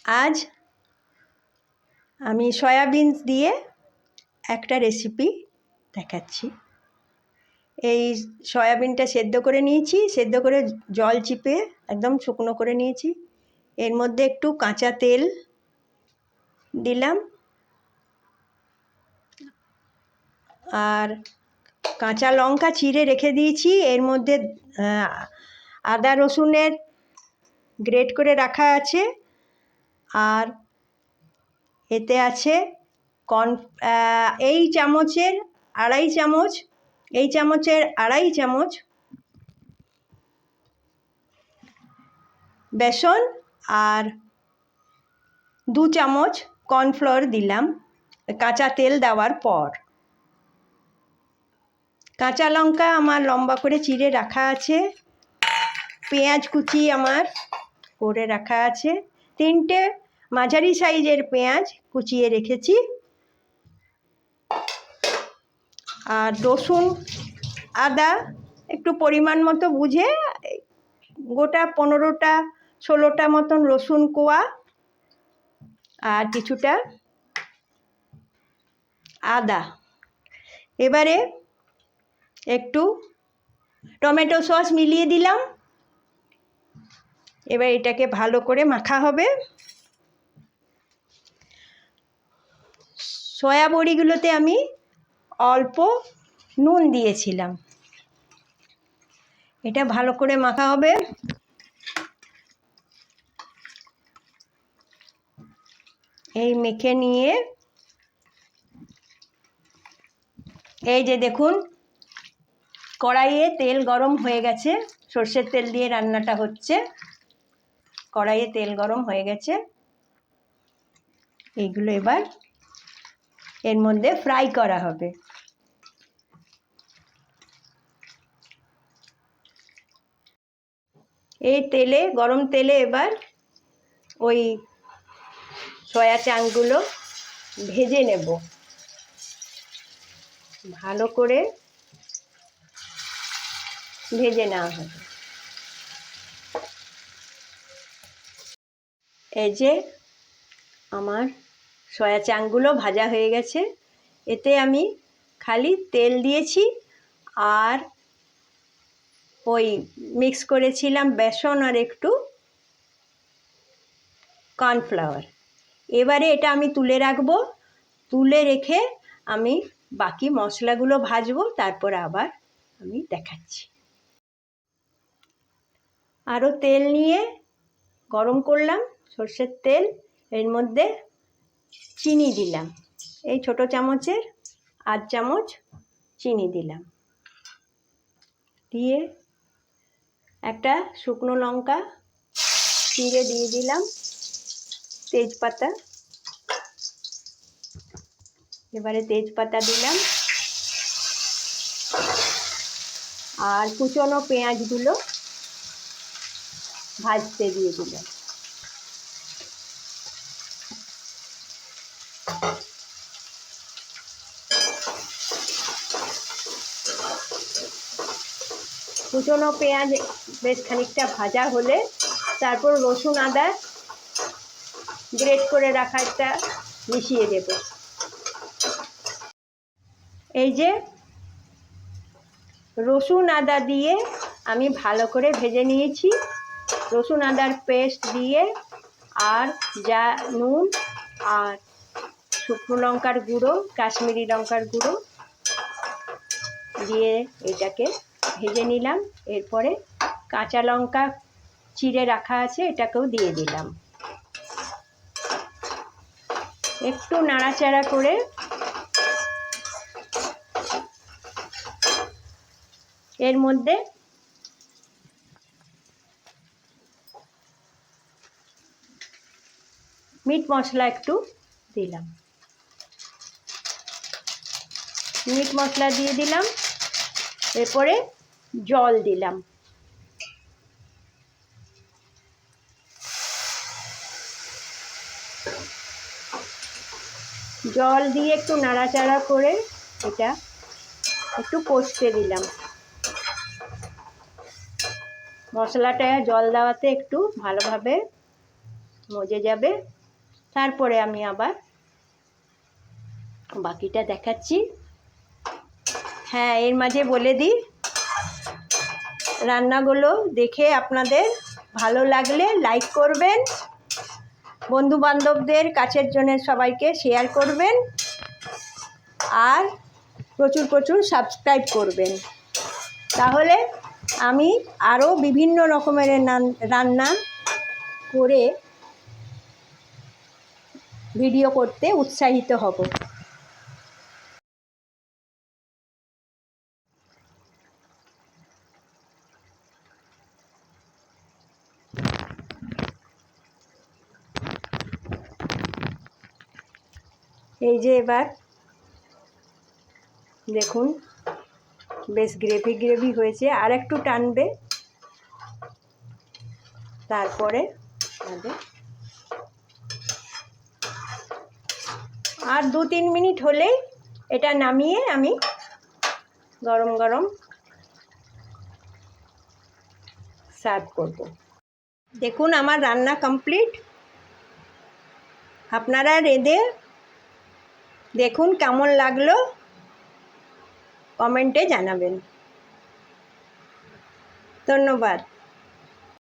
আজ আমি সয়াবিনস দিয়ে একটা রেসিপি দেখাচ্ছি। এই সয়াবিনটা সেদ্ধ করে নিয়েছি, সেদ্ধ করে জল চিপে একদম শুকনো করে নিয়েছি। এর মধ্যে একটু কাঁচা তেল দিলাম আর কাঁচা লঙ্কা চিড়ে রেখে দিয়েছি। এর মধ্যে আদা রসুনের গ্রেট করে রাখা আছে, আর এতে আছে এই চামচের আড়াই চামচ বেসন আর 2 চামচ কর্নফ্লাওয়ার দিলাম কাঁচা তেল দেওয়ার পর। কাঁচা লঙ্কা আমার লম্বা করে চিড়ে রাখা আছে, পেঁয়াজ কুচি আমার করে রাখা আছে, 3টে মাঝারি সাইজের পেঁয়াজ কুচিয়ে রেখেছি, আর রসুন আদা একটু পরিমাণ মতো বুঝে গোটা 15টা 16টা মতন রসুন কোয়া আর কিছুটা আদা। এবারে একটু টমেটো সস মিলিয়ে দিলাম। এবার এটাকে ভালো করে মাখা হবে। সয়া বড়িগুলোতে আমি অল্প নুন দিয়েছিলাম। এটা ভালো করে মাখা হবে। এই মেখে নিয়ে এই যে দেখুন কড়াইয়ে তেল গরম হয়ে গেছে, সর্ষের তেল দিয়ে রান্নাটা হচ্ছে। কড়াইয়ে তেল গরম হয়ে গেছে, এইগুলো এবার এর মধ্যে ফ্রাই করা হবে। এই তেলে গরম তেলে এবার ওই সয়া চাংগুলো ভেজে নেব, ভালো করে ভেজে নেওয়া হবে। এই যে আমার সয়া চাংগুলো ভাজা হয়ে গেছে। এতে আমি খালি তেল দিয়েছি আর ওই মিক্স করেছিলাম বেসন আর একটু কর্নফ্লাওয়ার। এবারে এটা আমি তুলে রাখবো, তুলে রেখে আমি বাকি মশলাগুলো ভাজবো, তারপর আবার আমি দেখাচ্ছি। আরও তেল নিয়ে গরম করলাম সর্ষের তেল, এর মধ্যে চিনি দিলাম, এই ছোট চামচের 8 চামচ চিনি দিলাম, দিয়ে একটা শুকনো লঙ্কা চিড়ে দিয়ে দিলাম, তেজপাতা, এবারে তেজপাতা দিলাম আর কুচনো পেঁয়াজগুলো ভাজতে দিয়ে দিলাম। কুচনো পেঁয়াজ বেশ খানিকটা ভাজা হলে তারপর রসুন আদা গ্রেট করে রাখাটা মিশিয়ে দেব। এই যে রসুন আদা দিয়ে আমি ভালো করে ভেজে নিয়েছি। রসুন আদার পেস্ট দিয়ে আর যা নুন আর শুকনো লঙ্কার গুঁড়ো, কাশ্মীরি লঙ্কার গুঁড়ো দিয়ে এটাকে ভেজে নিলাম। এরপরে কাঁচা লঙ্কা চিড়ে রাখা আছে, এটাকেও দিয়ে দিলাম। একটু নাড়াচাড়া করে এর মধ্যে মিট মশলা একটু দিলাম, মিট মশলা দিয়ে দিলাম। এরপরে জল দিলাম, জল দিয়ে একটু নাড়াচাড়া করে এটা একটু কষতে দিলাম। মশলাটা জল দেওয়াতে একটু ভালোভাবে মজে যাবে। তারপরে আমি আবার বাকিটা দেখাচ্ছি। হ্যাঁ, এর মাঝে বলে দিই, রান্নাগুলো দেখে আপনাদের ভালো লাগলে লাইক করবেন, বন্ধুবান্ধবদের কাছের জনের সবাইকে শেয়ার করবেন, আর প্রচুর প্রচুর সাবস্ক্রাইব করবেন। তাহলে আমি আরও বিভিন্ন রকমের রান্না করে ভিডিও করতে উৎসাহিত হব। এই যে এবার দেখুন বেশ গ্রেভি গ্রেভি হয়েছে, আর একটু টানবে, তারপরে আর 2-3 মিনিট হলেই এটা নামিয়ে আমি গরম গরম সার্ভ করব। দেখুন আমার রান্না কমপ্লিট। আপনারা রেঁধে দেখুন কেমন লাগলো, কমেন্টে জানাবেন। ধন্যবাদ।